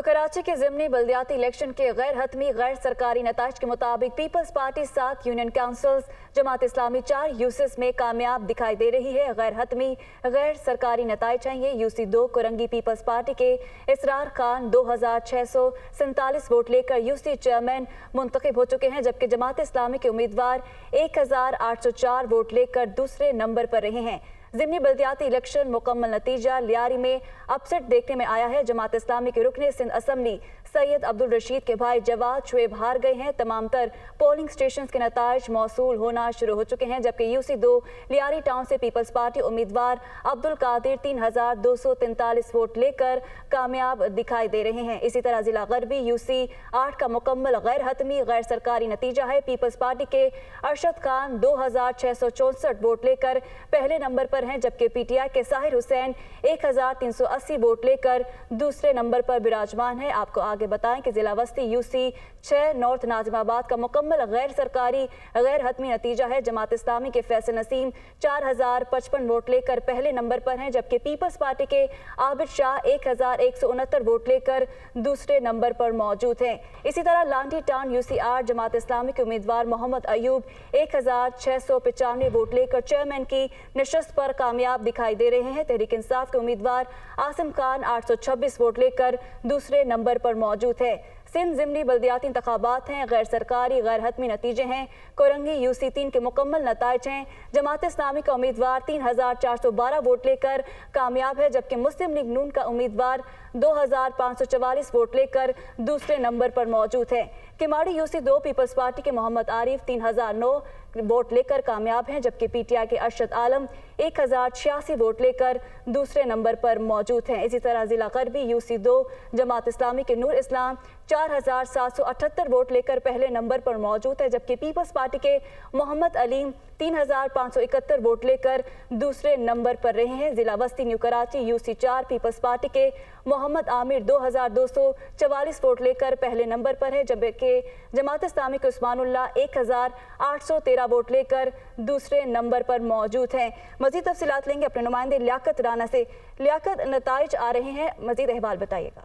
कराची के ज़िमनी बल्दियाती इलेक्शन के गैर हतमी गैर सरकारी नताइज के मुताबिक peoples party 7 union councils, Jamaat Islami 4 यूसिस में कामयाब दिखाई दे रही है। गैर हतमी गैर सरकारी नताइज हैं ये। यूसी 2 कुरंगी पीपल्स पार्टी के इसरार खान 2647 वोट लेकर यूसी चेयरमैन मुंतखब हो चुके हैं, जबकि जमात इस्लामी के उम्मीदवार 1804 वोट लेकर दूसरे नंबर पर रहे हैं। ज़िमनी बल्दियाती इलेक्शन मुकम्मल नतीजा लियारी में अपसेट देखने में आया है। जमात इस्लामी के रुकने सिंध असम्बली सैयद अब्दुल रशीद के भाई जवाद शुएब हार गए हैं। तमाम तर पोलिंग स्टेशन के नताइज मौसूल होना शुरू हो चुके हैं, जबकि यूसी 2 लियारी टाउन से पीपल्स पार्टी उम्मीदवार अब्दुल कादिर 3243 वोट लेकर कामयाब दिखाई दे रहे हैं। इसी तरह जिला गरबी यूसी 8 का मुकम्मल गैर हतमी गैर सरकारी नतीजा है। पीपल्स पार्टी के अरशद खान 2664 वोट लेकर पहले नंबर पर हैं, जबकि पीटीआई के साहिर हुसैन 1380 वोट लेकर दूसरे नंबर पर विराजमान है। आपको आगे बताएं कि जिला वस्ती यूसी 6 नॉर्थ नाजिमाबाद का मुकम्मल गैर सरकारी गैर हतमी नतीजा है। जमात इस्लामी के फैसल नसीम 4055 वोट लेकर पहले नंबर पर हैं, जबकि पीपल्स पार्टी के आबिद शाह 1169 वोट लेकर दूसरे नंबर पर मौजूद हैं। इसी तरह लांडी टाउन यूसी 8 जमात इस्लामी के उम्मीदवार मोहम्मद अयूब 1695 वोट लेकर चेयरमैन की नशस्त पर कामयाब दिखाई दे रहे हैं। तहरीक इंसाफ के उम्मीदवार आसिम खान 826 वोट लेकर दूसरे नंबर पर मौजूद है। सिंध ज़िमनी बल्दियाती इंतखाबात हैं, गैर सरकारी गैर हतमी नतीजे हैं। कोरंगी यूसी 3 के मुकम्मल नताइज हैं। जमात इस्लामी का उम्मीदवार 3412 वोट लेकर कामयाब है, जबकि मुस्लिम लीग नून का उम्मीदवार 2544 वोट लेकर दूसरे नंबर पर मौजूद है। किमाड़ी यूसी 2 पीपल्स पार्टी के मोहम्मद आरिफ 3009 वोट लेकर कामयाब हैं, जबकि पीटीआई के अरशद आलम 1086 वोट लेकर दूसरे नंबर पर मौजूद हैं। इसी तरह जिला गरबी यूसी 2 जमात इस्लामी के नूर इस्लाम 4778 वोट लेकर पहले नंबर पर मौजूद है, जबकि पीपल्स पार्टी के मोहम्मद अलीम 3571 वोट लेकर दूसरे नंबर पर रहे हैं। जिला वस्ती न्यू कराची यूसी 4 पीपल्स पार्टी के मोहम्मद आमिर 2244 वोट लेकर पहले नंबर पर है, जबकि जमात इस्लामी के उस्मानुल्लाह 1813 वोट लेकर दूसरे नंबर पर मौजूद हैं। मजीद तफसीलात लेंगे अपने नुमाइंदे लियाकत राना से। लियाकत, नताइज आ रहे हैं, मजीद अहवाल बताइएगा।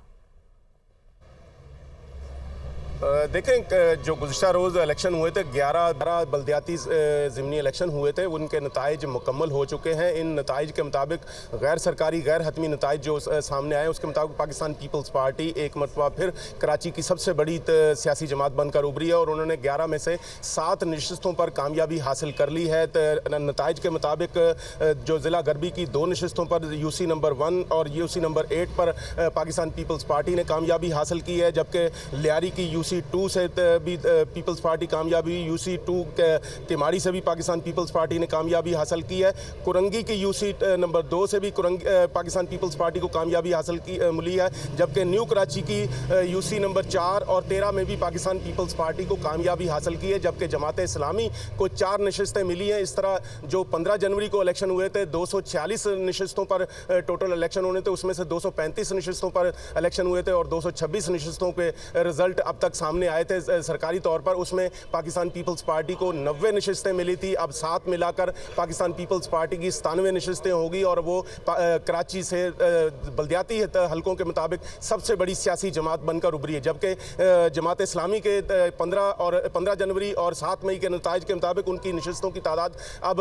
देखें, जो गुज़िश्ता रोज़ इलेक्शन हुए थे 11 बल्दियाती ज़िमनी इलेक्शन हुए थे, उनके नताइज मुकम्मल हो चुके हैं। इन नताइज के मुताबिक गैर सरकारी गैर हतमी नताइज जो सामने आए, उसके मुताबिक पाकिस्तान पीपल्स पार्टी एक मरतबा फिर कराची की सबसे बड़ी सियासी जमात बनकर उभरी है और उन्होंने 11 में से 7 नशस्तों पर कामयाबी हासिल कर ली है। नताइज के मुताबिक जो ज़िला गरबी की 2 नशस्तों पर यूसी नंबर 1 और यूसी नंबर 8 पर पाकिस्तान पीपल्स पार्टी ने कामयाबी हासिल की है, जबकि लियारी की यूसी 2 से भी पीपल्स पार्टी कामयाबी, यूसी 2 किमाड़ी से भी पाकिस्तान पीपल्स पार्टी ने कामयाबी हासिल की है। कुरंगी की यूसी नंबर 2 से भी पाकिस्तान पीपल्स पार्टी को कामयाबी हासिल मिली है, जबकि न्यू कराची की यूसी नंबर 4 और 13 में भी पाकिस्तान पीपल्स पार्टी को कामयाबी हासिल की है, जबकि जमात इस्लामी को 4 नशस्तें मिली हैं। इस तरह जो 15 जनवरी को इलेक्शन हुए थे 246 नशस्तों पर टोटल इलेक्शन होने थे, उसमें से 235 नशस्तों पर इलेक्शन हुए थे और 226 नशस्तों के रिजल्ट अब तक सामने आए थे सरकारी तौर पर। उसमें पाकिस्तान पीपल्स पार्टी को 90 नशस्तें मिली थी। अब 7 मिलाकर पाकिस्तान पीपल्स पार्टी की 97 नशस्तें होगी और वो कराची से बल्दियाती हलकों के मुताबिक सबसे बड़ी सियासी जमात बनकर उभरी है, जबकि जमात इस्लामी के 15 जनवरी और 7 मई के नताइज के मुताबिक उनकी नशस्तों की तादाद अब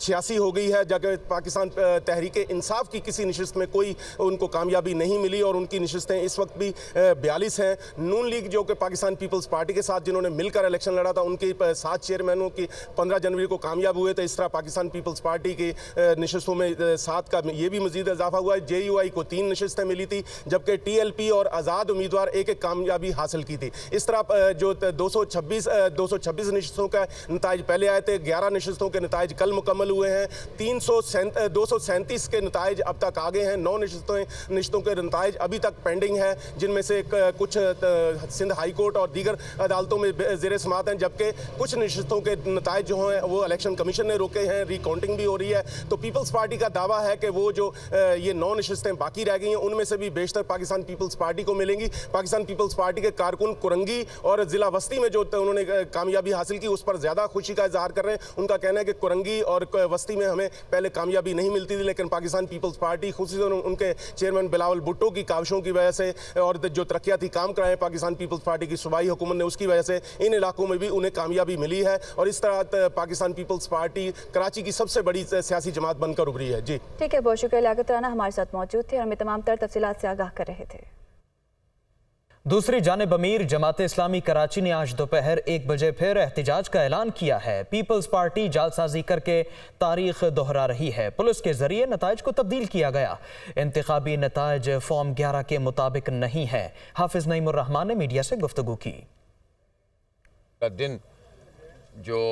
86 हो गई है, जबकि पाकिस्तान तहरीक इंसाफ की किसी नशस्त में कोई उनको कामयाबी नहीं मिली और उनकी नशस्तें इस वक्त भी 42 हैं। नून लीग जो कि पाकिस्तान पीपल्स पार्टी के साथ जिन्होंने मिलकर इलेक्शन लड़ा था, उनके 7 चेयरमैनों की 15 जनवरी को कामयाब हुए थे। इस तरह पाकिस्तान पीपल्स पार्टी की नशस्तों में 7 का ये भी मजीद इजाफा हुआ है। JUI को 3 नशस्तें मिली थी, जबकि TLP और आज़ाद उम्मीदवार एक कामयाबी हासिल की थी। इस तरह जो 226 नशस्तों का नताइज पहले आए थे, 11 नशस्तों के नताइज कल मुकम्मल हुए हैं। 237 के नताइज अब तक आ गए हैं। 9 नशस्तों के नताइज अभी तक पेंडिंग है, जिनमें से कुछ सिंध हाई कोर्ट और दीगर अदालतों में ज़ेर समात हैं, जबकि कुछ नशिस्तों के नताइज जो हैं वो इलेक्शन कमीशन ने रोके हैं। रिकाउंटिंग भी हो रही है। तो पीपल्स पार्टी का दावा है कि वो जो ये 9 नशिस्तें बाकी रह गई हैं उनमें से भी बेशतर पाकिस्तान पीपल्स पार्टी को मिलेंगी। पाकिस्तान पीपल्स पार्टी के कारकुन कुरंगी और जिला वस्ती में जो उन्होंने कामयाबी हासिल की उस पर ज़्यादा खुशी का इजहार कर रहे हैं। उनका कहना है कि कुरंगी और वस्ती में हमें पहले कामयाबी नहीं मिलती थी, लेकिन पाकिस्तान पीपल्स पार्टी खुसूसन उनके चेयरमैन बिलावल भुट्टो की काविशों की वजह से और जो तरक्याती काम कराए पाकिस्तान पीपल्स पार्टी की सूबाई हुकूमत ने, उसकी वजह से इन इलाकों में भी उन्हें कामयाबी मिली है और इस तरह पाकिस्तान पीपल्स पार्टी कराची की सबसे बड़ी सियासी जमात बनकर उभरी है। जी ठीक है, बहुत शुक्रिया लियाकत राना हमारे साथ मौजूद थे और हमें तमाम तर तफसीलात से आगाह कर रहे थे। दूसरी जानिब अमीर जमात इस्लामी कराची ने आज दोपहर 1 बजे फिर एहतजाज का ऐलान किया है। पीपल्स पार्टी जालसाजी करके तारीख दोहरा रही है। पुलिस के जरिए नताइज को तब्दील किया गया। इंतखाबी नताइज फॉर्म 11 के मुताबिक नहीं है। हाफिज नईमुर रहमान ने मीडिया से गुफ्तगू की। दिन जो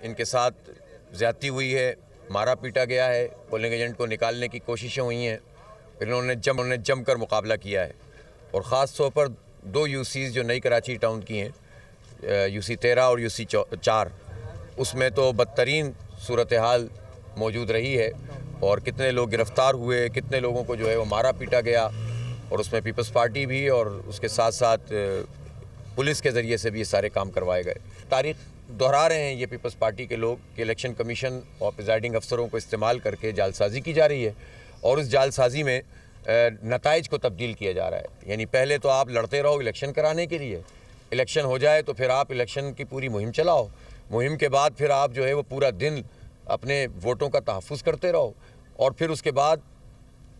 इनके साथ ज्यादती हुई है, मारा पीटा गया है, पोलिंग एजेंट को निकालने की कोशिशें हुई हैं, फिर उन्होंने जमकर मुकाबला किया है और ख़ास तौर पर 2 यूसीज़ जो नई कराची टाउन की हैं, यूसी 13 और यूसी 4, उसमें तो बदतरीन सूरत हाल मौजूद रही है और कितने लोग गिरफ़्तार हुए, कितने लोगों को जो है वो मारा पीटा गया और उसमें पीपल्स पार्टी भी और उसके साथ साथ पुलिस के ज़रिए से भी ये सारे काम करवाए गए। तारीख दोहरा रहे हैं ये पीपल्स पार्टी के लोग कि इलेक्शन कमीशन और प्रिजाइडिंग अफसरों को इस्तेमाल करके जालसाजी की जा रही है और उस जालसाजी में नताइज को तब्दील किया जा रहा है। यानी पहले तो आप लड़ते रहो इलेक्शन कराने के लिए, इलेक्शन हो जाए तो फिर आप इलेक्शन की पूरी मुहिम चलाओ, मुहिम के बाद फिर आप जो है वो पूरा दिन अपने वोटों का तहफ़्फ़ुज़ करते रहो और फिर उसके बाद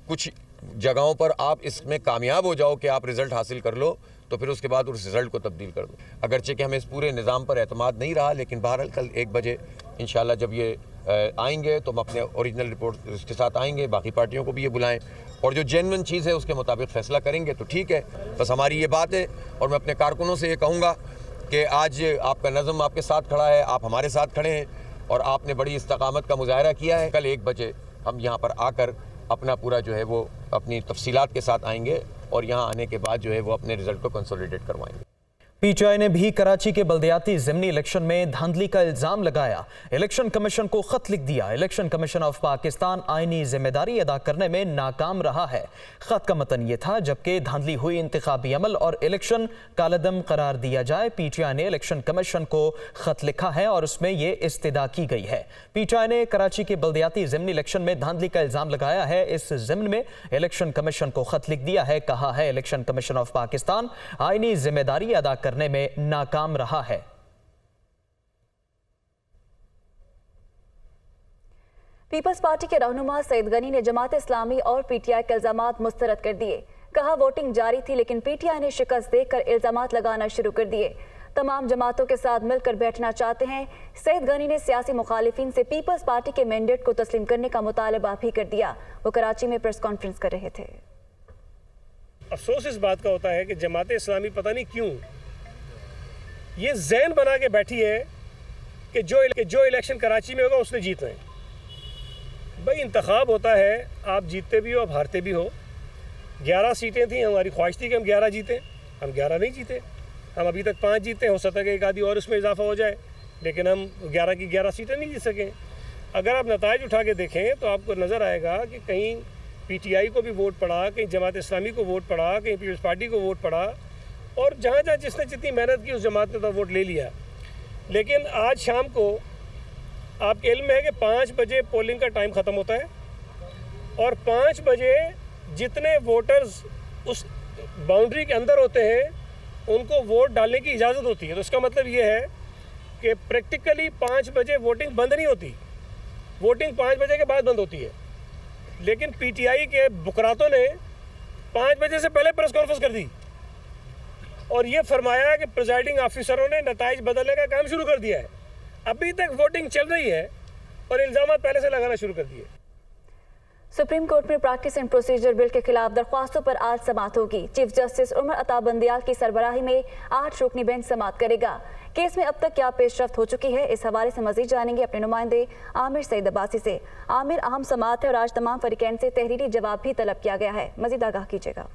कुछ जगहों पर आप इसमें कामयाब हो जाओ कि आप रिज़ल्ट हासिल कर लो, तो फिर उसके बाद उस रिज़ल्ट को तब्दील कर दो। अगरचे कि हमें इस पूरे निज़ाम पर एतमाद नहीं रहा, लेकिन बहरहाल कल 1 बजे इंशाल्लाह जब ये आएंगे तो हम अपने ओरिजिनल रिपोर्ट उसके साथ आएंगे, बाकी पार्टियों को भी ये बुलाएं और जो जेन्युइन चीज़ है उसके मुताबिक फ़ैसला करेंगे तो ठीक है। बस हमारी ये बात है और मैं अपने कारकुनों से ये कहूँगा कि आज आपका नज़म आपके साथ खड़ा है, आप हमारे साथ खड़े हैं और आपने बड़ी इस्तकामत का मुजाहरा किया है। कल 1 बजे हम यहाँ पर आकर अपना पूरा जो है वो अपनी तफसीलात के साथ आएंगे और यहाँ आने के बाद जो है वो अपने रिजल्ट को कंसोलिडेट करवाएंगे। पीटीआई ने भी कराची के बल्दियाती ज़िमनी इलेक्शन में धांधली का इल्जाम लगाया। इलेक्शन कमीशन को खत लिख दिया। इलेक्शन कमीशन ऑफ पाकिस्तान आईनी जिम्मेदारी अदा करने में नाकाम रहा है। खत का मतन ये था, जबकि धांधली हुई इंतखाबी अमल और इलेक्शन कालदम करार दिया जाए। पीटीआई ने इलेक्शन कमीशन को खत लिखा है और उसमें ये इस्तदा की गई है। पीटीआई ने कराची के बल्दियाती ज़िमनी इलेक्शन में धांधली का इल्जाम लगाया है। इस ज़िम्न में इलेक्शन कमीशन को खत लिख दिया है। कहा है इलेक्शन कमीशन ऑफ पाकिस्तान आईनी जिम्मेदारी अदा करने में नाकाम रहा है। पीपल्स पार्टी के रहनुमा सईद गनी ने जमात इस्लामी और पीटीआई के इल्जामात मुस्तरद कर दिए। कहा वोटिंग जारी थी लेकिन पीटीआई ने शिकस्त देकर इल्जामात लगाना शुरू कर दिए। तमाम जमातों के साथ मिलकर बैठना चाहते हैं। सईद गनी ने सियासी मुखालिफिन से पीपल्स पार्टी के मैंडेट को तस्लीम करने का मुतालबा भी कर दिया। वो कराची में प्रेस कॉन्फ्रेंस कर रहे थे। अफसोस इस बात का होता है कि जमात इस्लामी पता नहीं क्यों ये जहन बना के बैठी है कि जो इलेक्शन कराची में होगा उसने जीतना है। भाई इंतखाब होता है, आप जीतते भी हो, आप हारते भी हो। 11 सीटें थी, हमारी ख्वाहिश थी कि हम 11 जीतें, हम 11 नहीं जीते। हम अभी तक 5 जीते, हो सकता है कि एक आधी और उसमें इजाफा हो जाए, लेकिन हम 11 की 11 सीटें नहीं जीत सकें। अगर आप नताइज उठा के देखें तो आपको नज़र आएगा कि कहीं पीटीआई को भी वोट पड़ा, कहीं जमात इस्लामी को वोट पड़ा, कहीं पीपल्स पार्टी को वोट पड़ा और जहाँ जहाँ जिसने जितनी मेहनत की उस जमात ने तो वोट ले लिया। लेकिन आज शाम को आपके इल्म में है कि 5 बजे पोलिंग का टाइम ख़त्म होता है और 5 बजे जितने वोटर्स उस बाउंड्री के अंदर होते हैं उनको वोट डालने की इजाज़त होती है। तो इसका मतलब ये है कि प्रैक्टिकली 5 बजे वोटिंग बंद नहीं होती, वोटिंग 5 बजे के बाद बंद होती है। लेकिन पीटीआई के बुकरातों ने 5 बजे से पहले प्रेस कॉन्फ्रेंस कर दी और ये फरमाया कि प्रिजाइडिंग ऑफिसरों ने नताइज बदलने का काम शुरू कर दिया है। अभी तक वोटिंग चल रही है और इल्जाम पहले से लगाना शुरू कर दिए। सुप्रीम कोर्ट में प्रैक्टिस एंड प्रोसीजर बिल के खिलाफ दरख्वास्तों पर आज समाअत होगी। चीफ जस्टिस उमर अता बंदियाल की सरबराही में 8 रुकनी बेंच समाअत करेगा। केस में अब तक क्या पेशरफ्त हो चुकी है, इस हवाले से मजीद जानेंगे अपने नुमाइंदे आमिर सईद अब्बासी से। आमिर, अहम समाअत है और आज तमाम फरीकैन से तहरीरी जवाब भी तलब किया गया है, मजीद आगाह कीजिएगा।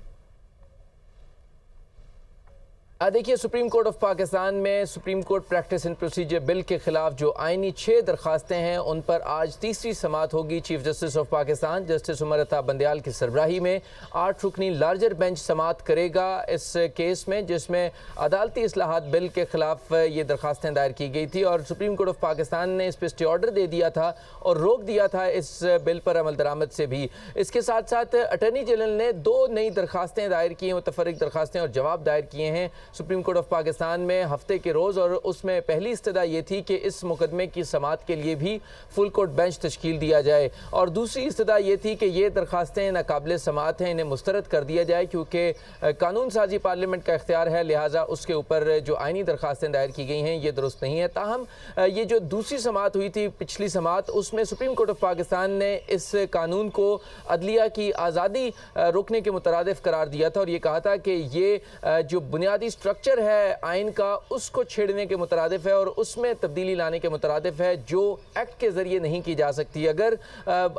देखिए, सुप्रीम कोर्ट ऑफ पाकिस्तान में supreme court practice and procedure bill के खिलाफ जो आइनी 6 दरखास्तें हैं उन पर आज तीसरी समाअत होगी। Chief justice of Pakistan justice Umar Ata Bandial की सरबराही में 8 रुकनी लार्जर बेंच समाअत करेगा इस केस में, जिसमें अदालती इस्लाहात बिल के खिलाफ ये दरखास्तें दायर की गई थी और सुप्रीम कोर्ट ऑफ पाकिस्तान ने इस पर स्टे ऑर्डर दे दिया था और रोक दिया था इस बिल पर अमल दरामद से भी। इसके साथ साथ अटॉर्नी जनरल ने 2 नई दरखास्तें दायर की हैं, मुतफर्रिक दरखास्तें और जवाब दायर किए हैं सुप्रीम कोर्ट ऑफ पाकिस्तान में हफ्ते के रोज़। और उसमें पहली इस्तदा ये थी कि इस मुकदमे की समाअत के लिए भी फुल कोर्ट बेंच तश्कील दिया जाए और दूसरी इस्तदा ये थी कि ये दरखास्तें नाकाबिले समाअत हैं, इन्हें मुस्तरद कर दिया जाए क्योंकि कानून साजी पार्लियामेंट का इख्तियार है, लिहाजा उसके ऊपर जो आइनी दरखास्तें दायर की गई हैं ये दुरुस्त नहीं है। ताहम ये जो दूसरी समाअत हुई थी पिछली समाअत, उसमें सुप्रीम कोर्ट ऑफ पाकिस्तान ने इस कानून को अदलिया की आज़ादी रोकने के मुतरादिफ करार दिया था और ये कहा था कि ये जो बुनियादी स्ट्रक्चर है आइन का उसको छेड़ने के मुतरादिफ है और उसमें तब्दीली लाने के मुतरादिफ है जो एक्ट के ज़रिए नहीं की जा सकती। अगर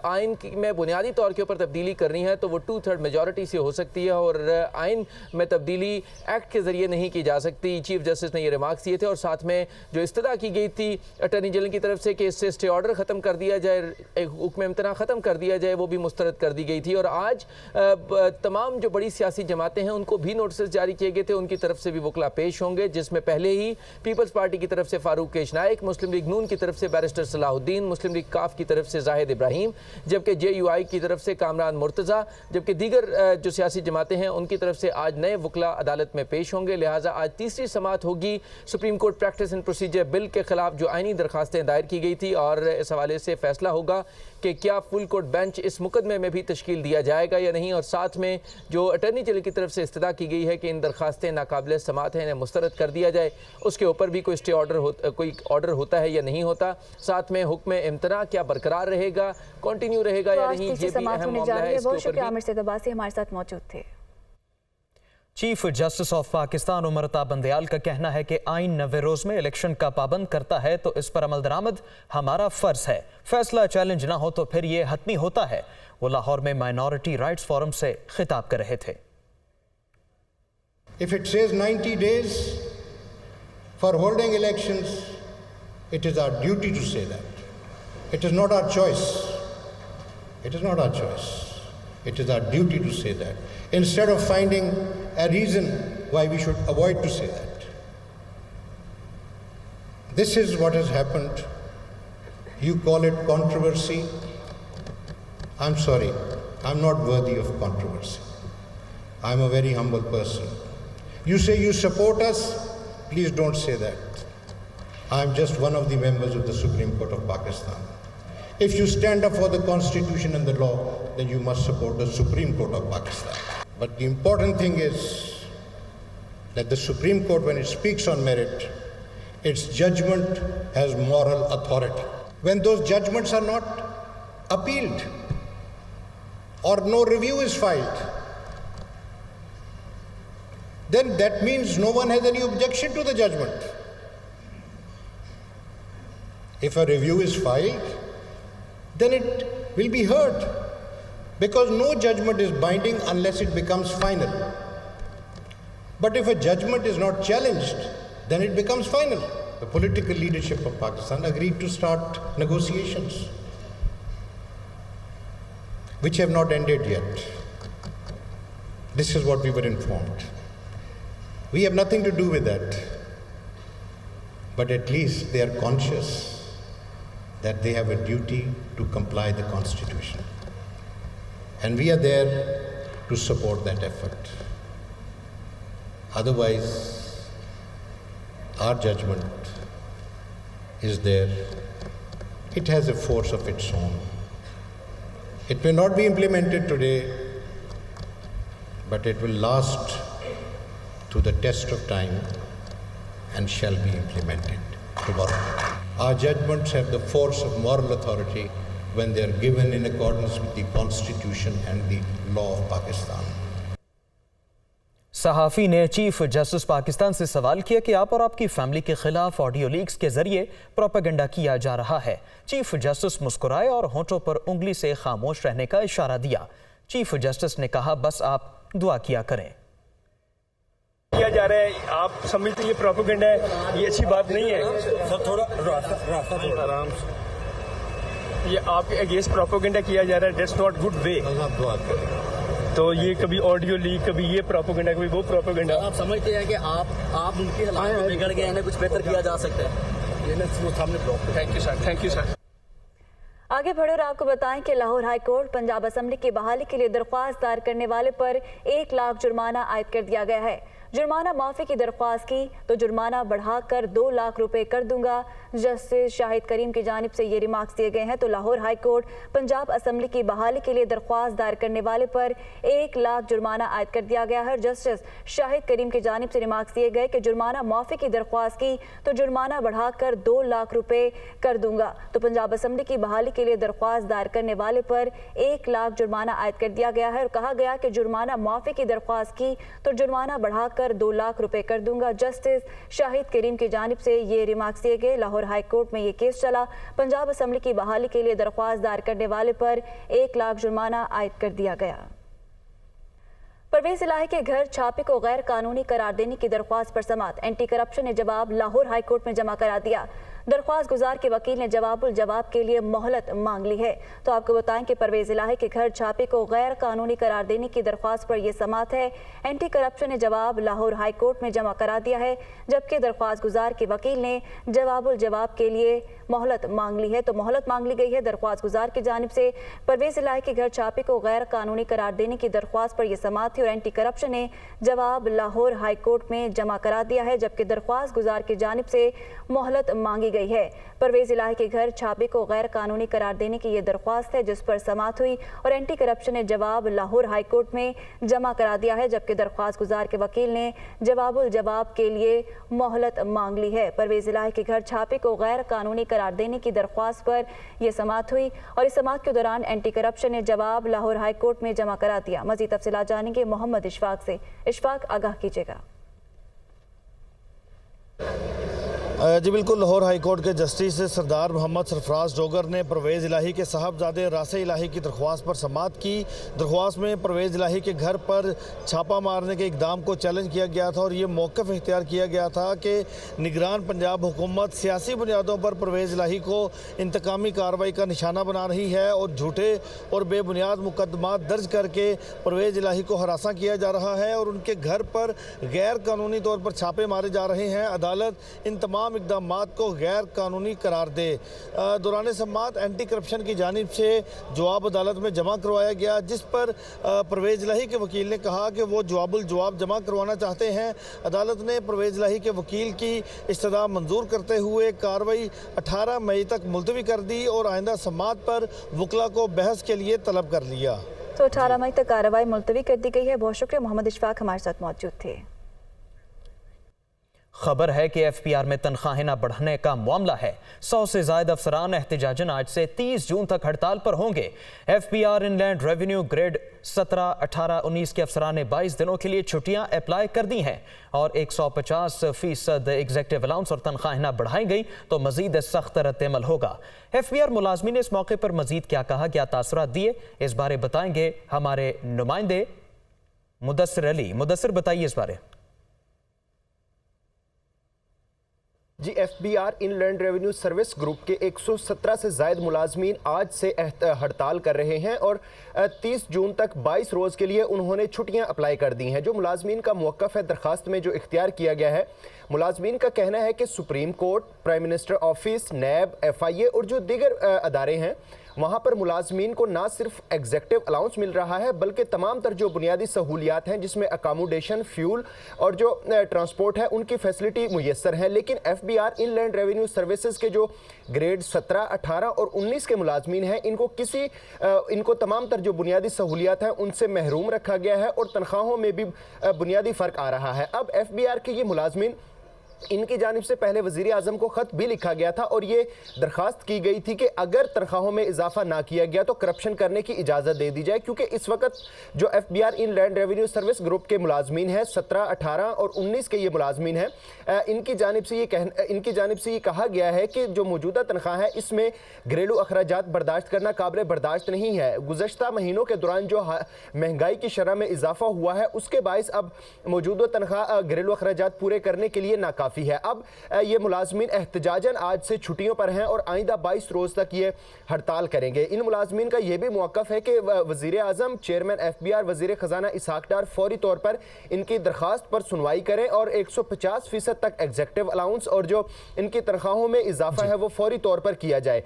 आइन में बुनियादी तौर के ऊपर तब्दीली करनी है तो वो 2/3 मेजॉरिटी से हो सकती है और आइन में तब्दीली एक्ट के ज़रिए नहीं की जा सकती। चीफ जस्टिस ने ये रिमार्क्स दिए थे और साथ में जो इस्तदा की गई थी अटॉर्नी जनरल की तरफ से कि इससे स्टे ऑर्डर ख़त्म कर दिया जाए, एक हुक्म इम्तना ख़त्म कर दिया जाए, वो भी मुस्तरद कर दी गई थी। और आज तमाम जो बड़ी सियासी जमातें हैं उनको भी नोटिस जारी किए गए थे, उनकी तरफ से भी वकला पेश होंगे, जिसमें पहले ही पीपल्स पार्टी की तरफ से फारूक केश नाइक, मुस्लिम लीग नून की तरफ से बैरिस्टर सलाहुद्दीन, मुस्लिम लीग काफ की तरफ से जाहिद इब्राहिम, जबकि JUI की तरफ से कामरान मुर्तज़ा, जबकि दीगर जो सियासी जमातें हैं उनकी तरफ से आज नए वकला अदालत में पेश होंगे। लिहाजा आज तीसरी समाअत होगी supreme court practice and procedure bill के खिलाफ जो आइनी दरखास्तें दायर की गई थी और इस हवाले से फैसला होगा कि क्या फुल कोर्ट बेंच इस मुकदमे में भी तश्कील दिया जाएगा या नहीं। और साथ में जो अटॉर्नी जनरल की तरफ से इस्तदा की गई है कि इन दरखास्तें नाकाबिले समाअत हैं, इन्हें मुस्तरद कर दिया जाए, उसके ऊपर भी कोई स्टे ऑर्डर कोई ऑर्डर होता है या नहीं होता। साथ में हुक्म इम्तना क्या बरकरार रहेगा, कंटिन्यू रहेगा या नहीं, ये भी अहम मामला है। इसके ऊपर भी आमिर सैद अब्बासी हमारे साथ मौजूद थे। Chief justice of Pakistan Umar Ata Bandial का कहना है कि आइन 90 रोज में इलेक्शन का पाबंद करता है तो इस पर अमल दरामद हमारा फर्ज है, फैसला चैलेंज ना हो तो फिर ये हतमी होता है। वो लाहौर में माइनॉरिटी राइट्स फोरम से खिताब कर रहे थे। If it says 90 days for holding elections, it is our duty to say that. It is not our choice. It is not our choice. It is our duty to say that. Instead of finding a reason why we should avoid to say that. This is what has happened. You call it controversy. I'm sorry. I'm not worthy of controversy. I'm a very humble person. You say you support us, please don't say that. I'm just one of the members of the Supreme Court of Pakistan. If you stand up for the Constitution and the law, then you must support the Supreme Court of Pakistan. But the important thing is that the Supreme Court, when it speaks on merit, its judgment has moral authority. When those judgments are not appealed or no review is filed, then that means no one has any objection to the judgment. If a review is filed, then it will be heard, because no judgment is binding unless it becomes final. But if a judgment is not challenged, then it becomes final. The political leadership of Pakistan agreed to start negotiations, which have not ended yet. This is what we were informed. We have nothing to do with that. But at least they are conscious that they have a duty to comply the Constitution. And we are there to support that effort. Otherwise, our judgment is there. It has a force of its own. It may not be implemented today, but it will last to the test of time and shall be implemented tomorrow. Our judgments have the force of moral authority when they are given in accordance with the Constitution and the law of Pakistan. सहाफ़ी ने chief justice Pakistan से सवाल किया कि आप और आपकी family के खिलाफ ऑडियो लीक्स के जरिए प्रोपेगेंडा किया जा रहा है। चीफ जस्टिस मुस्कुराए और होंठों पर उंगली से खामोश रहने का इशारा दिया। चीफ जस्टिस ने कहा, बस आप दुआ किया करें। किया जा रहा है, आप समझते हैं ये प्रोपेगेंडा है, ये अच्छी बात नहीं है सर। थोड़ा रास्ता आराम से, ये आपके अगेंस्ट प्रोपेगेंडा किया जा रहा है, दैट्स नॉट गुड वे। तो ये कभी ऑडियो लीक, कभी ये प्रोपेगेंडा, कभी वो प्रोपेगेंडा। आप समझते हैं कि आप उनके हालात बिगड़ गए हैं, कुछ बेहतर किया जा सकता है, ये वो सामने block. Thank you sir, thank you sir. आगे बढ़े और आपको बताएं कि Lahore high court Punjab assembly की बहाली के लिए दरख्वास्त दायर करने वाले पर 1 लाख जुर्माना आयद कर दिया गया है। जुर्माना माफी की दरख्वास्त की तो जुर्माना बढ़ाकर 2 लाख रुपए कर दूंगा। जस्टिस शाहिद करीम की जानिब से ये रिमार्क्स दिए गए हैं। तो Lahore high court Punjab assembly की बहाली के लिए दरख्वास्त दायर करने वाले पर 1 लाख जुर्माना आयद कर दिया गया है। जस्टिस शाहिद करीम की जानिब से रिमार्क्स दिए गए कि जुर्माना माफी की दरख्वास्त की तो जुर्माना बढ़ाकर 2 लाख रुपए कर दूंगा। तो पंजाब असेंबली की बहाली के लिए दरख्वास्त दायर करने वाले पर 1 लाख जुर्माना आयद कर दिया गया है और कहा गया कि जुर्माना माफी की दरख्वास्त की तो जुर्माना बढ़ाकर 2 लाख रुपए कर दूंगा। जस्टिस शाहिद करीम की जानिब से ये रिमार्क्स दिए गए। लाहौर हाई कोर्ट में ये केस चला। पंजाब असेंबली की बहाली के लिए दरख्वास्त दायर करने वाले पर 1 लाख जुर्माना आयद कर दिया गया। परवेज इलाही के घर छापे को गैर कानूनी करार देने की दरख्वास्त पर समाअत। एंटी करप्शन ने जवाब लाहौर हाई कोर्ट में जमा करा दिया। दरख्वास्त गुजार के वकील ने जवाबुल जवाब के लिए मोहलत मांग ली है। तो आपको बताएं कि परवेज इलाही के घर छापे को गैर कानूनी करार देने की दरख्वास्त पर यह समाअत है। एंटी करप्शन ने जवाब लाहौर हाई कोर्ट में जमा करा दिया है, जबकि दरख्वास्त गुजार के वकील ने जवाबुल जवाब के लिए मोहलत मांग ली है। तो मोहलत मांग ली गई है दरख्वास्त गुजार की जानिब से। परवेज इलाही के घर छापे को गैर कानूनी करार देने की दरख्वास्त पर यह समाअत थी और एंटी करप्शन ने जवाब लाहौर हाई कोर्ट में जमा करा दिया है, जबकि दरख्वास्त गुजार की जानिब से मोहलत मांगी गई है। परवेज इलाही के घर छापे को गैर कानूनी करार देने की यह दरख्वास्त है जिस पर समाअत हुई और एंटी करप्शन ने जवाब लाहौर हाई कोर्ट में जमा करा दिया है, जबकि दरख्वास्त गुजार के वकील ने जवाबुल जवाब के लिए मोहलत मांग ली है। परवेज इलाही के घर छापे को गैर कानूनी करार देने की दरख्वास्त पर यह समाअत हुई और इस समाअत के दौरान एंटी करप्शन ने जवाब लाहौर हाई कोर्ट में जमा करा दिया। मजीद तफसीलात जानेंगे मोहम्मद इशफाक से। इशफाक, आगाह कीजिएगा। जी बिल्कुल, लाहौर हाई कोर्ट के जस्टिस सरदार मोहम्मद सरफराज डोगर ने परवेज़ इलाही के साहबजादे रासे इलाही की दरख्वास्त पर समाअत की। दरख्वास्त में परवेज़ इलाही के घर पर छापा मारने के इकदाम को चैलेंज किया गया था और ये मौक़िफ़ इख्तियार किया गया था कि निगरान पंजाब हुकूमत सियासी बुनियादों पर परवेज़ इलाही को इंतकामी कार्रवाई का निशाना बना रही है और झूठे और बेबुनियाद मुकदमात दर्ज करके परवेज़ इलाही को हरासा किया जा रहा है और उनके घर पर गैर कानूनी तौर पर छापे मारे जा रहे हैं। अदालत इन तमाम इकदामात को गैर कानूनी करार दे। दौरान समाअत एंटी करप्शन की जानिब से जवाब अदालत में जमा करवाया गया, जिस पर परवेज़ इलाही के वकील ने कहा कि वो जवाबुल जवाब जमा करवाना चाहते हैं। अदालत ने परवेज़ इलाही के वकील की इस्तदा मंजूर करते हुए कार्रवाई 18 मई तक मुलतवी कर दी और आइंदा समाअत पर वकला को बहस के लिए तलब कर लिया। तो 18 मई तक कार्रवाई मुलतवी कर दी गई है। बहुत शुक्रिया, मोहम्मद इशफाक हमारे साथ मौजूद थे। खबर है कि एफपीआर में तनख्वाहें न बढ़ने का मामला है। 100 से ज्यादा अफसरान एहतजाजन आज से 30 जून तक हड़ताल पर होंगे। एफपीआर इनलैंड रेवेन्यू ग्रेड 17, 18, 19 के अफसरान ने 22 दिनों के लिए छुट्टियां अप्लाई कर दी हैं और 150% एग्जेक्टिव अलाउंस और तनख्वाहें न बढ़ाई गई तो मजीद सख्त रद्द-ए-अमल होगा। एफपीआर मुलाजमीन ने इस मौके पर मजीद क्या कहा, क्या तासुरात दिए, इस बारे बताएंगे हमारे नुमाइंदे मुदस्सिर अली। मुदस्सिर, बताइए इस बारे। जी, FBR inland revenue service group के 117 से ज़ायद मुलाजमीन आज से हड़ताल कर रहे हैं और 30 जून तक 22 रोज़ के लिए उन्होंने छुट्टियां अप्लाई कर दी हैं। जो मुलाजमीन का मौक़िफ़ है दरख्वास्त में जो इख्तियार किया गया है, मुलाजमीन का कहना है कि Supreme Court, Prime Minister office, NAB, FIA और जो दीगर अदारे हैं वहाँ पर मुलाजमीन को ना सिर्फ एग्जेक्टिव अलाउंस मिल रहा है बल्कि तमाम तर जो बुनियादी सहूलियात हैं जिसमें अकामोडेशन, फ्यूल और जो ट्रांसपोर्ट है उनकी फैसिलिटी मुयस्सर है। लेकिन एफबीआर इनलैंड रेवेन्यू सर्विसेज के जो ग्रेड 17, 18 और 19 के मुलाजमीन हैं इनको तमाम तर जो बुनियादी सहूलियात हैं उनसे महरूम रखा गया है और तनख्वाहों में भी बुनियादी फ़र्क आ रहा है। अब एफबीआर के ये मुलाजमीन इनकी जानिब से पहले वज़ीर आज़म को ख़त भी लिखा गया था और ये दरख्वास्त की गई थी कि अगर तनख्वाहों में इजाफा ना किया गया तो करप्शन करने की इजाज़त दे दी जाए, क्योंकि इस वक्त जो FBR inland revenue service group के मुलाजमीन हैं 17, 18 और 19 के ये मुलाजमीन हैं, इनकी जानिब से ये कहा गया है कि जो मौजूदा तनख्वाह है इसमें घरेलू अखराजात बर्दाश्त करना काबिल बर्दाश्त नहीं है। गुज़श्ता महीनों के दौरान जो महंगाई की शरह में इजाफा हुआ है उसके बायस अब मौजूदा तनख्वाह घरेलू अखराजात पूरे करने के लिए नाकाफ़ी है। अब ये मुलाजमीन एहतजाजन आज से छुट्टियों पर हैं और आइंदा 22 रोज़ तक ये हड़ताल करेंगे। इन मुलाजमीन का ये भी मौक़िफ़ है कि वज़ीर आज़म, चेयरमैन FBR, वज़ीर ख़जाना इसहाक डार फौरी तौर पर इनकी दरख्वास्त पर सुनवाई करें और 150% तक एग्जेक्टिव अलाउंस और जो इनकी तनख्वाहों में इजाफा है वो फौरी तौर पर किया जाए।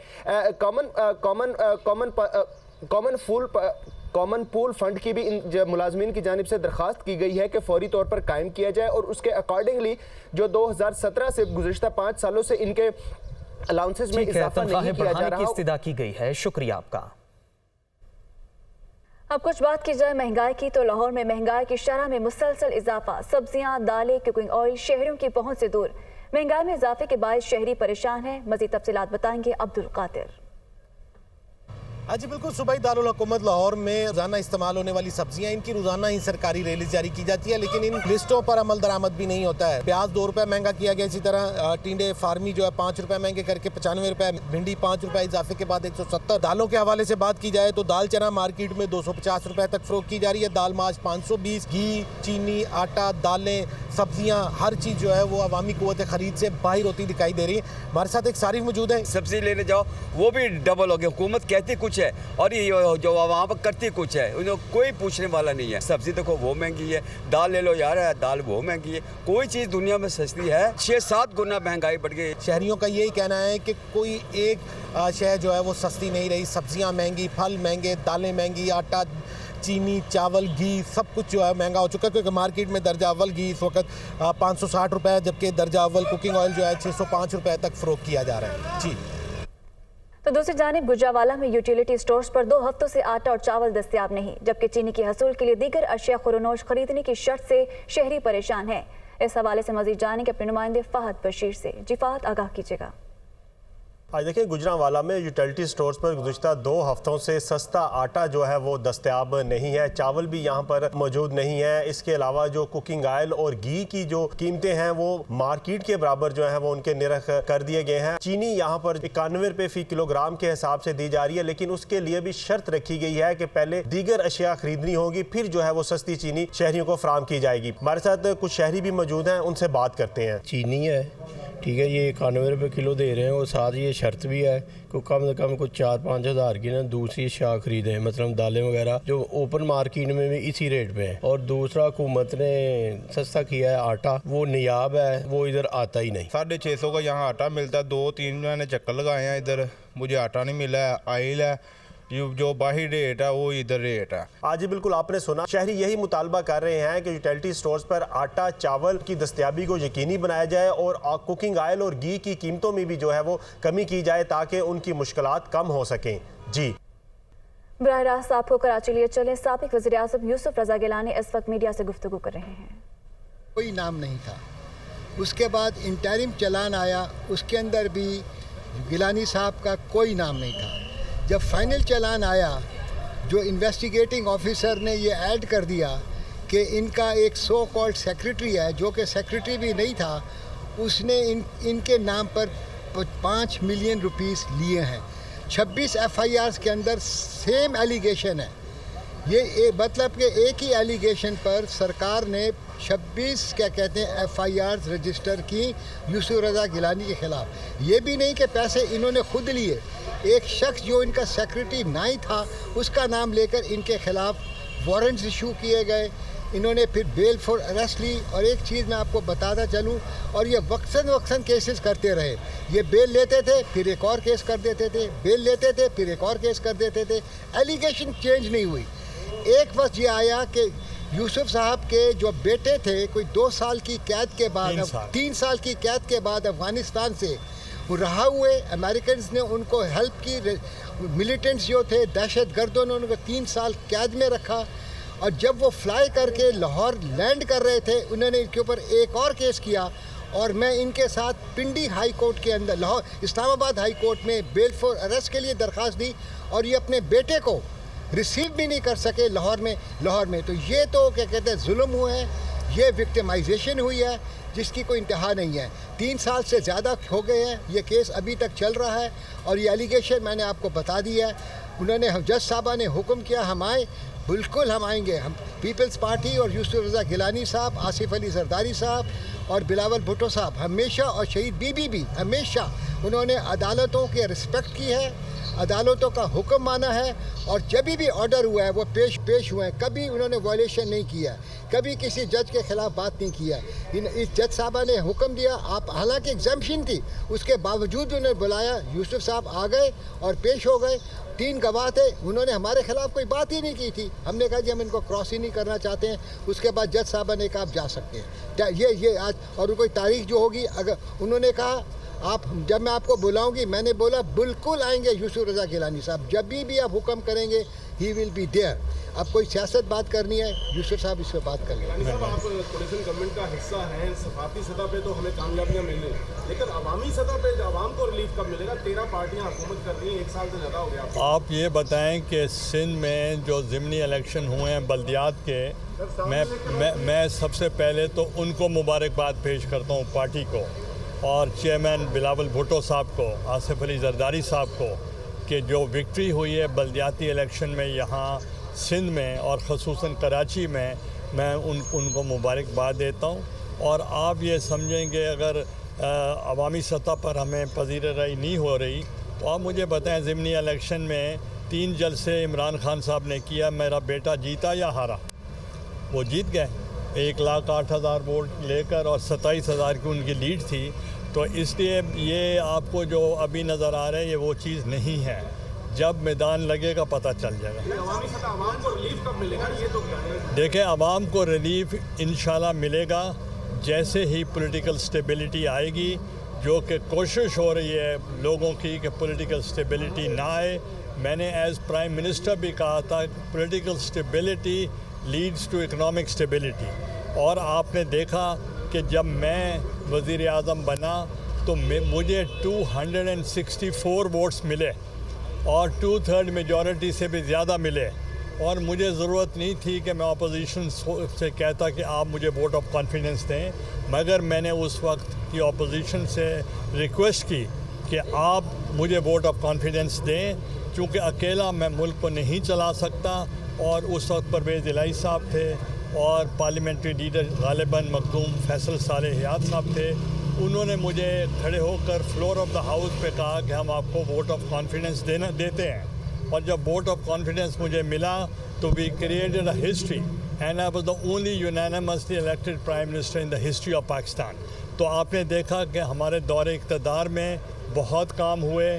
कॉमन पूल फंड की भी इन मुलाजमीन की जानिब से दरख्वास्त की गई है कि फौरी तौर पर कायम किया जाए और उसके अकॉर्डिंगली जो 2017 से गुज़श्ता 5 सालों से इनके अलाउंसेस में इजाफा नहीं किया जा रहा, इस्तदा की गई है। शुक्रिया आपका। अब कुछ बात की जाए महंगाई की, तो लाहौर में महंगाई की शरह में मुसलसल इजाफा। सब्जियां, दालें, कुकिंग ऑयल शहरियों की पहुंच से दूर। महंगाई में इजाफे के बायस शहरी परेशान हैं। मजीद तफसीलात बताएंगे अब्दुल कादिर। जी बिल्कुल, सूबाई दारुल हुकूमत लाहौर में रोजाना इस्तेमाल होने वाली सब्जियां, इनकी रोजाना ही सरकारी रिलीज जारी की जाती है, लेकिन इन लिस्टों पर अमल दरामद भी नहीं होता है। प्याज 2 रुपए महंगा किया गया, इसी तरह टिंडे फार्मी जो है 5 रुपए महंगे करके 95 रुपए, भिंडी 5 रुपए इजाफे के बाद 170। दालों के हवाले से बात की जाए तो दाल चना मार्केट में 250 रुपए तक फरोख्त की जा रही है, दाल माश 520, घी, चीनी, आटा, दालें, सब्जियां, हर चीज़ जो है वो अवामी कुव्वत खरीद से बाहर होती दिखाई दे रही है। हमारे साथ एक सारिफ मौजूद है। सब्जी लेने जाओ वो भी डबल हो गया, हुकूमत कहती कुछ है और ये जो वहाँ पर करती कुछ है, उन्हें कोई पूछने वाला नहीं है। सब्जी देखो वो महंगी है, दाल ले लो यार, दाल वो महंगी है, कोई चीज़ दुनिया में सस्ती है? 6-7 गुना महंगाई बढ़ गई। शहरियों का यही कहना है कि कोई एक शय जो है वो सस्ती नहीं रही। सब्जियां महंगी, फल महंगे, दालें महंगी, आटा, चीनी, चावल, घी, सब कुछ जो है महंगा हो चुका है, क्योंकि मार्केट में दर्जा अव्वल घी इस वक्त 560 रुपये, जबकि दर्जा अव्वल कुकिंग ऑयल जो है 605 रुपये तक फरोख्त किया जा रहा है। जी। तो दूसरी जानिब गुजरावाला में यूटिलिटी स्टोर्स पर 2 हफ्तों से आटा और चावल दस्तयाब नहीं, जबकि चीनी की हसूल के लिए दीगर अशिया खुरनोश खरीदने की शर्त से शहरी परेशान है। इस हवाले से मजीद जानेंगे अपने नुमाइंदे फहद बशीर से। जी फहद, आगाह कीजिएगा। आज देखिए, गुजरांवाला में यूटिलिटी स्टोर्स पर गुज़श्ता 2 हफ्तों से सस्ता आटा जो है वो दस्तयाब नहीं है, चावल भी यहाँ पर मौजूद नहीं है। इसके अलावा जो कुकिंग ऑयल और घी की जो कीमतें हैं वो मार्केट के बराबर जो है वो उनके निरख कर दिए गए हैं। चीनी यहाँ पर 91 रुपये फ़ी किलोग्राम के हिसाब से दी जा रही है, लेकिन उसके लिए भी शर्त रखी गई है कि पहले दीगर अशिया खरीदनी होगी, फिर जो है वो सस्ती चीनी शहरियों को फराम की जाएगी। हमारे साथ कुछ शहरी भी मौजूद हैं, उनसे बात करते हैं। चीनी है, ठीक है, ये 91 रुपये किलो दे रहे हैं और साथ ये शर्त भी है कि कम से कम कुछ 4-5 हज़ार की ना दूसरी अशिया खरीदें, मतलब दालें वगैरह जो ओपन मार्केट में भी इसी रेट पे है। और दूसरा हुकूमत ने सस्ता किया है आटा, वो नियाब है, वो इधर आता ही नहीं। 650 का यहाँ आटा मिलता है, 2-3 मैंने चक्कर लगाए हैं इधर, मुझे आटा नहीं मिला है। ऑयल है जो बाहरी रेट है वो इधर रेट है। आज बिल्कुल आपने सुना, शहरी यही मुतालबा कर रहे हैं कि यूटिलिटी स्टोर्स पर आटा चावल की दस्तयाबी को यकीनी बनाया जाए और कुकिंग ऑयल और घी की कीमतों में भी जो है वो कमी की जाए ताकि उनकी मुश्किलात कम हो सकें। जी। बराह रास्त आपको कराची लिए चले। साबिक वज़ीर आज़म यूसुफ रज़ा गिलानी इस वक्त मीडिया से गुफ्तगू कर रहे हैं। कोई नाम नहीं था, उसके बाद इंटरिम चलान आया, उसके अंदर भी गिलानी साहब का कोई नाम नहीं था। जब फाइनल चलान आया, जो इन्वेस्टिगेटिंग ऑफिसर ने ये ऐड कर दिया कि इनका एक सो कॉल्ड सेक्रेटरी है, जो कि सेक्रेटरी भी नहीं था, उसने इनके नाम पर 5 मिलियन रुपीस लिए हैं। 26 FIRs के अंदर सेम एलिगेशन है। ये मतलब कि एक ही एलिगेशन पर सरकार ने 26 क्या कहते हैं FIRs रजिस्टर की यूसुफ रज़ा गिलानी के ख़िलाफ़। ये भी नहीं कि पैसे इन्होंने खुद लिए, एक शख्स जो इनका सेक्रेटरी नहीं था उसका नाम लेकर इनके ख़िलाफ़ वारंट्स इशू किए गए। इन्होंने फिर बेल फॉर अरेस्ट ली। और एक चीज़ मैं आपको बताता चलूँ, और ये वक्सन केसेस करते रहे। ये बेल लेते थे, फिर एक और केस कर देते थे, बेल लेते थे, फिर एक और केस कर देते थे, एलिगेशन चेंज नहीं हुई। एक वक्त ये आया कि यूसुफ साहब के जो बेटे थे, कोई 2 साल की कैद के बाद, 3 साल की कैद के बाद अफ़गानिस्तान से वो रहा हुए, अमेरिकन ने उनको हेल्प की, मिलिटेंट्स जो थे दहशत गर्दों ने उनको 3 साल कैद में रखा। और जब वो फ्लाई करके लाहौर लैंड कर रहे थे, उन्होंने इनके ऊपर एक और केस किया और मैं इनके साथ पिंडी हाई कोर्ट के अंदर लाहौर इस्लामाबाद हाई कोर्ट में बेल फॉर अरेस्ट के लिए दरख्वास्त दी और ये अपने बेटे को रिसीव भी नहीं कर सके लाहौर में। तो ये तो क्या कहते हैं जुल्म हुआ है, ये विक्टिमाइजेशन हुई है जिसकी कोई इंतहा नहीं है। 3 साल से ज़्यादा हो गए हैं, ये केस अभी तक चल रहा है और ये एलिगेशन मैंने आपको बता दिया है। उन्होंने जज साहबा ने हुक्म किया हम आए, बिल्कुल हम आएंगे। हम पीपल्स पार्टी और यूसुफ रज़ा गिलानी साहब, आसिफ अली जरदारी साहब और बिलावल भुट्टो साहब हमेशा, और शहीद बीबी भी हमेशा उन्होंने अदालतों के रिस्पेक्ट की है, अदालतों का हुक्म माना है और जब भी ऑर्डर हुआ है वो पेश हुए हैं। कभी उन्होंने वायलेशन नहीं किया, कभी किसी जज के खिलाफ बात नहीं किया। इस जज साहबा ने हुक्म दिया, आप हालांकि एग्जाम्पशन थी, उसके बावजूद उन्होंने बुलाया, यूसुफ साहब आ गए और पेश हो गए। 3 गवाह थे, उन्होंने हमारे खिलाफ कोई बात ही नहीं की थी। हमने कहा जी हम इनको क्रॉस ही नहीं करना चाहते हैं। उसके बाद जज साहबा ने कहा आप जा सकते हैं। ये आज और कोई तारीख जो होगी, अगर उन्होंने कहा आप जब मैं आपको बुलाऊंगी, मैंने बोला बिल्कुल आएंगे यूसुफ रज़ा गिलानी साहब, जब भी आप हुक्म करेंगे ही विल बी देयर। अब कोई सियासत बात करनी है, यूसुफ साहब इस पर बात कर लेंगे। साहब आप कोalition गवर्नमेंट का हिस्सा हैं, सफारती सतह पे तो हमें कामयाबियां मिल रही हैं, लेकिन अवामी सतह पे आवाम को रिलीफ कब मिलेगा? 13 पार्टियां हुकूमत कर रही हैं, 1 साल से ज़्यादा हो गया। आप ये बताएं कि सिंध में जो ज़िमनी इलेक्शन हुए हैं बल्दियात के, मैं सबसे पहले तो उनको मुबारकबाद पेश करता हूँ, पार्टी को और चेयरमैन बिलावल भुट्टो साहब को, आसिफ अली जरदारी साहब को, कि जो विक्ट्री हुई है बल्दियाती इलेक्शन में यहाँ सिंध में और ख़ुसूसन कराची में, मैं उनको मुबारकबाद देता हूँ। और आप ये समझेंगे अगर अवामी सतह पर हमें पजीर राय नहीं हो रही तो आप मुझे बताएं ज़िमनी इलेक्शन में 3 जलसे इमरान खान साहब ने किया, मेरा बेटा जीता या हारा? वो जीत गए 1,08,000 वोट लेकर और 27,000 की उनकी लीड थी। तो इसलिए ये आपको जो अभी नज़र आ रहा है ये वो चीज़ नहीं है, जब मैदान लगेगा पता चल जाएगा। आवाम को रिलीफ कब मिलेगा ये तो? देखें आवाम को रिलीफ इंशाल्लाह मिलेगा जैसे ही पॉलिटिकल स्टेबिलिटी आएगी, जो कि कोशिश हो रही है लोगों की कि पॉलिटिकल स्टेबिलिटी ना आए। मैंने एज प्राइम मिनिस्टर भी कहा था political stability leads to economic stability. और आपने देखा कि जब मैं वज़ीर आज़म बना तो मुझे 264 वोट्स मिले और 2/3 मेजॉरिटी से भी ज़्यादा मिले, और मुझे ज़रूरत नहीं थी कि मैं अपोजिशन से कहता कि आप मुझे वोट ऑफ कॉन्फिडेंस दें, मगर मैंने उस वक्त की अपोजिशन से रिक्वेस्ट की कि आप मुझे वोट ऑफ कॉन्फिडेंस दें, क्योंकि अकेला मैं मुल्क को नहीं चला सकता। और उस वक्त परवेज़ इलाही साहब थे और पार्लियामेंट्री लीडर गालिबन मखदूम फैसल साले हयात साहब थे। उन्होंने मुझे खड़े होकर फ्लोर ऑफ द हाउस पे कहा कि हम आपको वोट ऑफ कॉन्फिडेंस देते हैं। और जब वोट ऑफ कॉन्फिडेंस मुझे मिला तो we created a history and I was the only unanimously elected prime minister in the history of Pakistan. तो आपने देखा कि हमारे दौरे इक़्तिदार में बहुत काम हुए,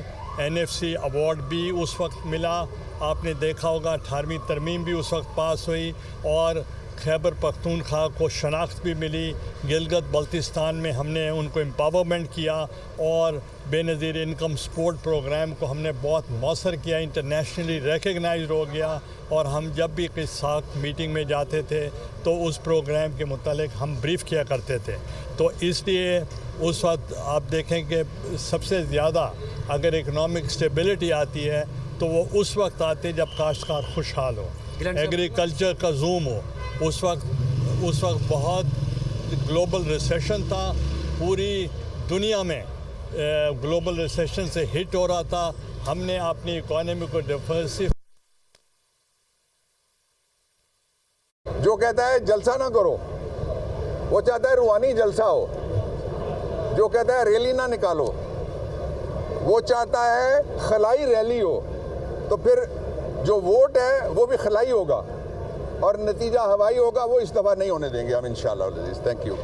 NFC अवार्ड भी उस वक्त मिला, आपने देखा होगा 18वीं तरमीम भी उस वक्त पास हुई और खैबर पख्तूनख्वा को शनाख्त भी मिली। गिलगित बल्तिस्तान में हमने उनको एम्पावरमेंट किया और बेनज़ीर इनकम सपोर्ट प्रोग्राम को हमने बहुत मौसर किया, इंटरनेशनली रिकग्नाइज्ड हो गया। और हम जब भी किसी साख मीटिंग में जाते थे तो उस प्रोग्राम के मुतालिक हम ब्रीफ किया करते थे। तो इसलिए उस वक्त आप देखें कि सबसे ज़्यादा अगर इकनॉमिक स्टेबिलिटी आती है तो वो उस वक्त आते जब काश्तकार खुशहाल हो, एग्रीकल्चर का जूम हो। उस वक्त बहुत ग्लोबल रिसेशन था, पूरी दुनिया में ग्लोबल रिसेशन से हिट हो रहा था। हमने अपनी इकोनॉमी को डिवर्सिफाई। जो कहता है जलसा ना करो वो चाहता है रूहानी जलसा हो, जो कहता है रैली ना निकालो वो चाहता है खलाई रैली हो। तो फिर जो वोट है वो भी खलाई होगा और नतीजा हवाई होगा, वो इस दफ़ा नहीं होने देंगे हम इंशाअल्लाह। Thank you.